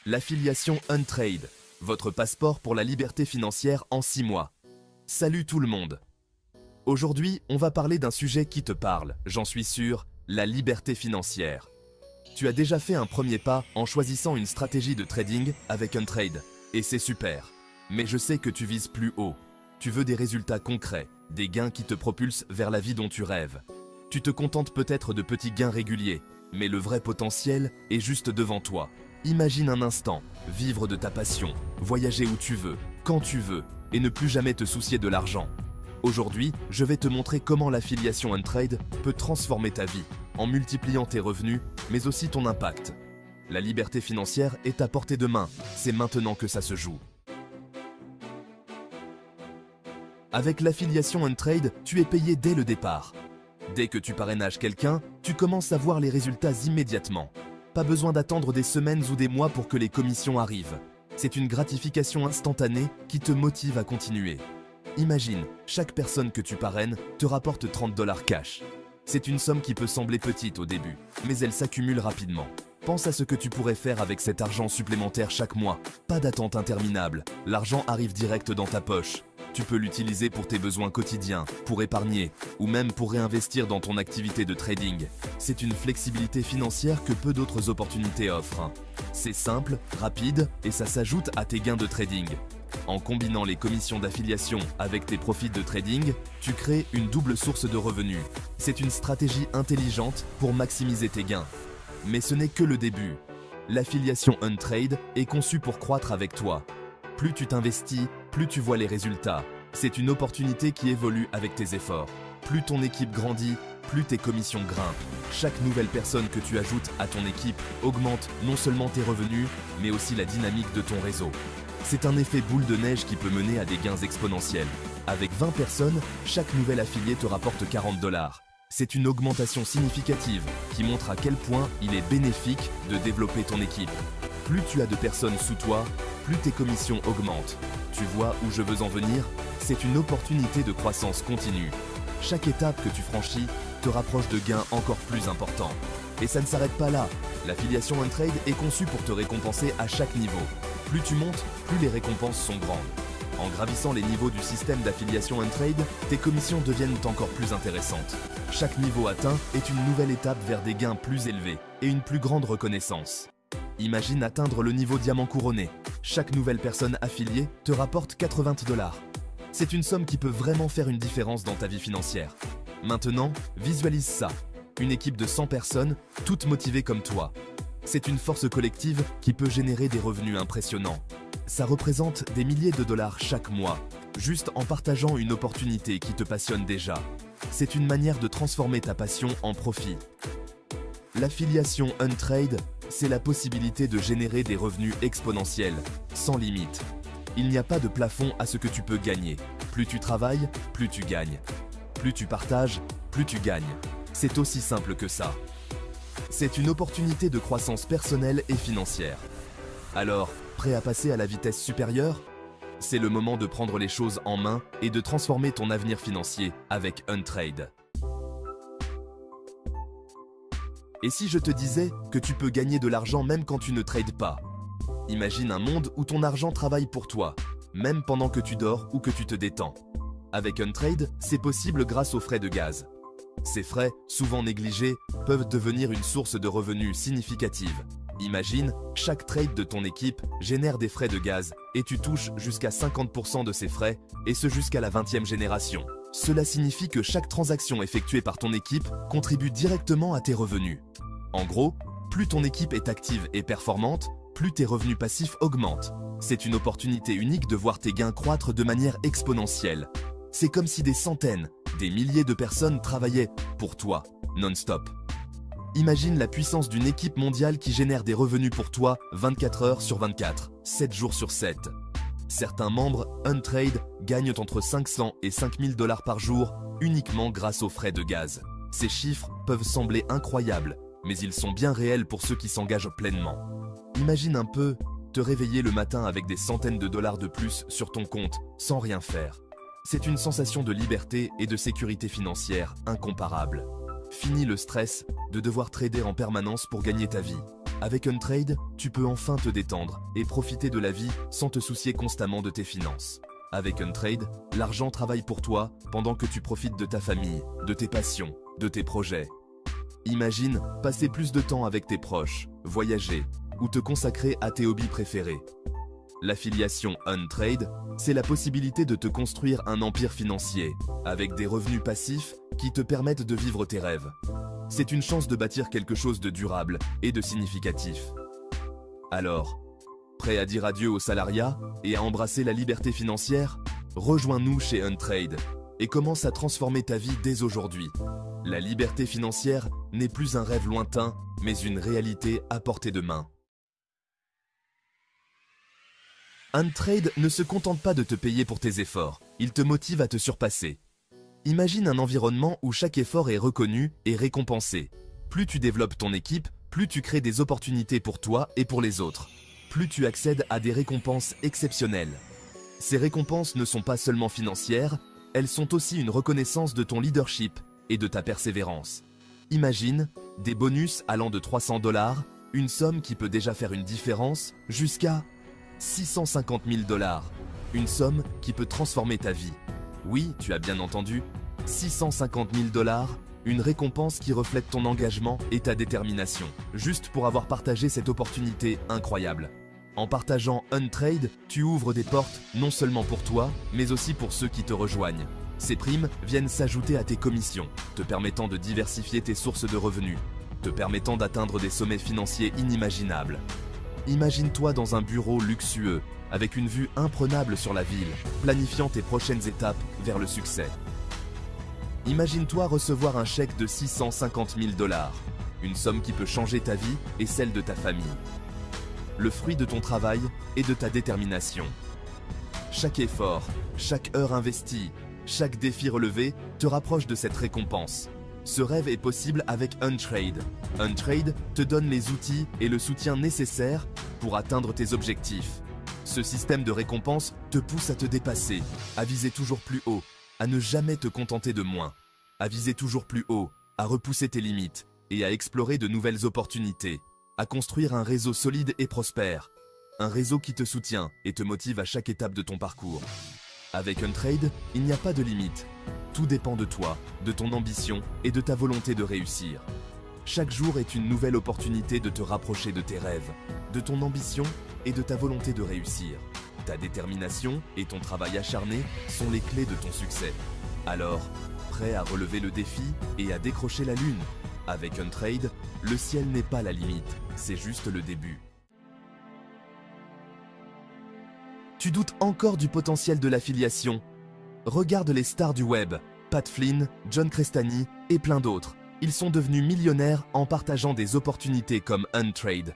L'affiliation Untrade, votre passeport pour la liberté financière en 6 mois. Salut tout le monde. Aujourd'hui, on va parler d'un sujet qui te parle, j'en suis sûr, la liberté financière. Tu as déjà fait un premier pas en choisissant une stratégie de trading avec Untrade, et c'est super. Mais je sais que tu vises plus haut. Tu veux des résultats concrets, des gains qui te propulsent vers la vie dont tu rêves. Tu te contentes peut-être de petits gains réguliers, mais le vrai potentiel est juste devant toi. Imagine un instant, vivre de ta passion, voyager où tu veux, quand tu veux, et ne plus jamais te soucier de l'argent. Aujourd'hui, je vais te montrer comment l'affiliation Untrade peut transformer ta vie, en multipliant tes revenus, mais aussi ton impact. La liberté financière est à portée de main, c'est maintenant que ça se joue. Avec l'affiliation Untrade, tu es payé dès le départ. Dès que tu parrainages quelqu'un, tu commences à voir les résultats immédiatement. Pas besoin d'attendre des semaines ou des mois pour que les commissions arrivent. C'est une gratification instantanée qui te motive à continuer. Imagine, chaque personne que tu parraines te rapporte 30 $ cash. C'est une somme qui peut sembler petite au début, mais elle s'accumule rapidement. Pense à ce que tu pourrais faire avec cet argent supplémentaire chaque mois. Pas d'attente interminable, l'argent arrive direct dans ta poche. Tu peux l'utiliser pour tes besoins quotidiens, pour épargner, ou même pour réinvestir dans ton activité de trading. C'est une flexibilité financière que peu d'autres opportunités offrent. C'est simple, rapide, et ça s'ajoute à tes gains de trading. En combinant les commissions d'affiliation avec tes profits de trading, tu crées une double source de revenus. C'est une stratégie intelligente pour maximiser tes gains. Mais ce n'est que le début. L'affiliation Untrade est conçue pour croître avec toi. Plus tu t'investis, plus tu vois les résultats. C'est une opportunité qui évolue avec tes efforts. Plus ton équipe grandit, plus tes commissions grimpent. Chaque nouvelle personne que tu ajoutes à ton équipe augmente non seulement tes revenus, mais aussi la dynamique de ton réseau. C'est un effet boule de neige qui peut mener à des gains exponentiels. Avec 20 personnes, chaque nouvel affilié te rapporte 40 $. C'est une augmentation significative qui montre à quel point il est bénéfique de développer ton équipe. Plus tu as de personnes sous toi, plus tes commissions augmentent. Tu vois où je veux en venir? C'est une opportunité de croissance continue. Chaque étape que tu franchis te rapproche de gains encore plus importants. Et ça ne s'arrête pas là. L'affiliation Untrade est conçue pour te récompenser à chaque niveau. Plus tu montes, plus les récompenses sont grandes. En gravissant les niveaux du système d'affiliation Untrade, tes commissions deviennent encore plus intéressantes. Chaque niveau atteint est une nouvelle étape vers des gains plus élevés et une plus grande reconnaissance. Imagine atteindre le niveau diamant couronné. Chaque nouvelle personne affiliée te rapporte 80 $. C'est une somme qui peut vraiment faire une différence dans ta vie financière. Maintenant, visualise ça. Une équipe de 100 personnes, toutes motivées comme toi. C'est une force collective qui peut générer des revenus impressionnants. Ça représente des milliers de dollars chaque mois, juste en partageant une opportunité qui te passionne déjà. C'est une manière de transformer ta passion en profit. L'affiliation Untrade, c'est la possibilité de générer des revenus exponentiels, sans limite. Il n'y a pas de plafond à ce que tu peux gagner. Plus tu travailles, plus tu gagnes. Plus tu partages, plus tu gagnes. C'est aussi simple que ça. C'est une opportunité de croissance personnelle et financière. Alors, prêt à passer à la vitesse supérieure? C'est le moment de prendre les choses en main et de transformer ton avenir financier avec Untrade. Et si je te disais que tu peux gagner de l'argent même quand tu ne trades pas? Imagine un monde où ton argent travaille pour toi, même pendant que tu dors ou que tu te détends. Avec Untrade, c'est possible grâce aux frais de gaz. Ces frais, souvent négligés, peuvent devenir une source de revenus significative. Imagine, chaque trade de ton équipe génère des frais de gaz et tu touches jusqu'à 50% de ces frais, et ce jusqu'à la 20e génération. Cela signifie que chaque transaction effectuée par ton équipe contribue directement à tes revenus. En gros, plus ton équipe est active et performante, plus tes revenus passifs augmentent. C'est une opportunité unique de voir tes gains croître de manière exponentielle. C'est comme si des centaines, des milliers de personnes travaillaient pour toi, non-stop. Imagine la puissance d'une équipe mondiale qui génère des revenus pour toi 24 heures sur 24, 7 jours sur 7. Certains membres Untrade gagnent entre 500 et 5000 $ par jour uniquement grâce aux frais de gaz. Ces chiffres peuvent sembler incroyables, mais ils sont bien réels pour ceux qui s'engagent pleinement. Imagine un peu te réveiller le matin avec des centaines de dollars de plus sur ton compte sans rien faire. C'est une sensation de liberté et de sécurité financière incomparable. Fini le stress de devoir trader en permanence pour gagner ta vie. Avec Untrade, tu peux enfin te détendre et profiter de la vie sans te soucier constamment de tes finances. Avec Untrade, l'argent travaille pour toi pendant que tu profites de ta famille, de tes passions, de tes projets. Imagine passer plus de temps avec tes proches, voyager ou te consacrer à tes hobbies préférés. L'affiliation Untrade, c'est la possibilité de te construire un empire financier avec des revenus passifs qui te permettent de vivre tes rêves. C'est une chance de bâtir quelque chose de durable et de significatif. Alors, prêt à dire adieu au salariat et à embrasser la liberté financière? Rejoins-nous chez Untrade et commence à transformer ta vie dès aujourd'hui. La liberté financière n'est plus un rêve lointain, mais une réalité à portée de main. Untrade ne se contente pas de te payer pour tes efforts, il te motive à te surpasser. Imagine un environnement où chaque effort est reconnu et récompensé. Plus tu développes ton équipe, plus tu crées des opportunités pour toi et pour les autres. Plus tu accèdes à des récompenses exceptionnelles. Ces récompenses ne sont pas seulement financières, elles sont aussi une reconnaissance de ton leadership et de ta persévérance. Imagine des bonus allant de 300 $, une somme qui peut déjà faire une différence, jusqu'à 650 000 $, une somme qui peut transformer ta vie. Oui, tu as bien entendu, 650 000 $, une récompense qui reflète ton engagement et ta détermination, juste pour avoir partagé cette opportunité incroyable. En partageant Untrade, tu ouvres des portes non seulement pour toi, mais aussi pour ceux qui te rejoignent. Ces primes viennent s'ajouter à tes commissions, te permettant de diversifier tes sources de revenus, te permettant d'atteindre des sommets financiers inimaginables. Imagine-toi dans un bureau luxueux, avec une vue imprenable sur la ville, planifiant tes prochaines étapes vers le succès. Imagine-toi recevoir un chèque de 650 000 $, une somme qui peut changer ta vie et celle de ta famille. Le fruit de ton travail et de ta détermination. Chaque effort, chaque heure investie, chaque défi relevé te rapproche de cette récompense. Ce rêve est possible avec Untrade. Untrade te donne les outils et le soutien nécessaires pour atteindre tes objectifs. Ce système de récompense te pousse à te dépasser, à viser toujours plus haut, à ne jamais te contenter de moins, à viser toujours plus haut, à repousser tes limites et à explorer de nouvelles opportunités, à construire un réseau solide et prospère, un réseau qui te soutient et te motive à chaque étape de ton parcours. Avec Untrade, il n'y a pas de limite. Tout dépend de toi, de ton ambition et de ta volonté de réussir. Chaque jour est une nouvelle opportunité de te rapprocher de tes rêves, de ton ambition et de ta volonté de réussir. Ta détermination et ton travail acharné sont les clés de ton succès. Alors, prêt à relever le défi et à décrocher la lune? Avec Untrade, le ciel n'est pas la limite, c'est juste le début. Tu doutes encore du potentiel de l'affiliation? Regarde les stars du web, Pat Flynn, John Crestani et plein d'autres. Ils sont devenus millionnaires en partageant des opportunités comme Untrade.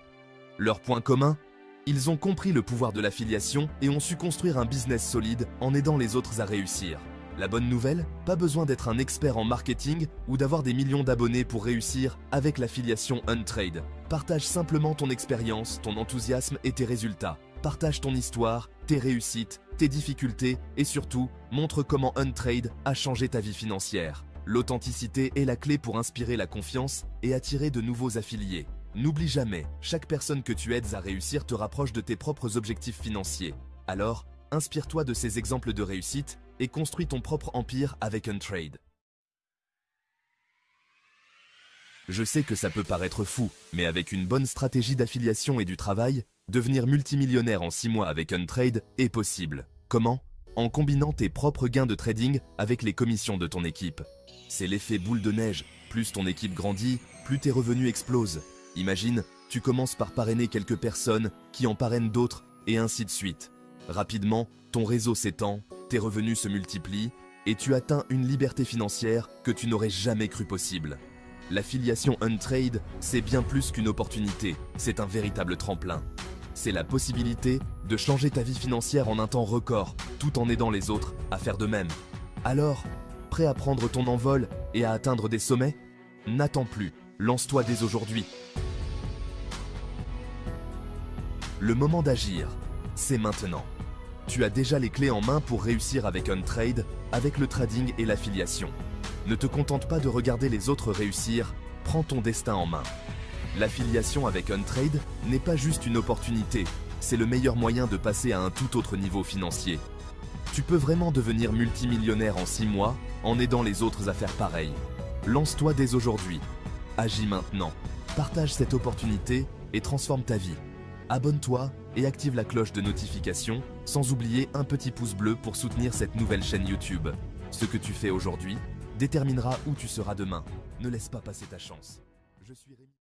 Leur point commun? Ils ont compris le pouvoir de l'affiliation et ont su construire un business solide en aidant les autres à réussir. La bonne nouvelle? Pas besoin d'être un expert en marketing ou d'avoir des millions d'abonnés pour réussir avec l'affiliation Untrade. Partage simplement ton expérience, ton enthousiasme et tes résultats. Partage ton histoire, tes réussites, tes difficultés et surtout, montre comment Untrade a changé ta vie financière. L'authenticité est la clé pour inspirer la confiance et attirer de nouveaux affiliés. N'oublie jamais, chaque personne que tu aides à réussir te rapproche de tes propres objectifs financiers. Alors, inspire-toi de ces exemples de réussite et construis ton propre empire avec Untrade. Je sais que ça peut paraître fou, mais avec une bonne stratégie d'affiliation et du travail, devenir multimillionnaire en 6 mois avec Untrade est possible. Comment? En combinant tes propres gains de trading avec les commissions de ton équipe. C'est l'effet boule de neige. Plus ton équipe grandit, plus tes revenus explosent. Imagine, tu commences par parrainer quelques personnes qui en parrainent d'autres et ainsi de suite. Rapidement, ton réseau s'étend, tes revenus se multiplient et tu atteins une liberté financière que tu n'aurais jamais cru possible. L'affiliation Untrade, c'est bien plus qu'une opportunité, c'est un véritable tremplin. C'est la possibilité de changer ta vie financière en un temps record, tout en aidant les autres à faire de même. Alors, prêt à prendre ton envol et à atteindre des sommets? N'attends plus, lance-toi dès aujourd'hui. Le moment d'agir, c'est maintenant. Tu as déjà les clés en main pour réussir avec Untrade, avec le trading et l'affiliation. Ne te contente pas de regarder les autres réussir, prends ton destin en main. L'affiliation avec Untrade n'est pas juste une opportunité, c'est le meilleur moyen de passer à un tout autre niveau financier. Tu peux vraiment devenir multimillionnaire en 6 mois en aidant les autres à faire pareil. Lance-toi dès aujourd'hui. Agis maintenant. Partage cette opportunité et transforme ta vie. Abonne-toi et active la cloche de notification, sans oublier un petit pouce bleu pour soutenir cette nouvelle chaîne YouTube. Ce que tu fais aujourd'hui déterminera où tu seras demain. Ne laisse pas passer ta chance. Je suis Rémi.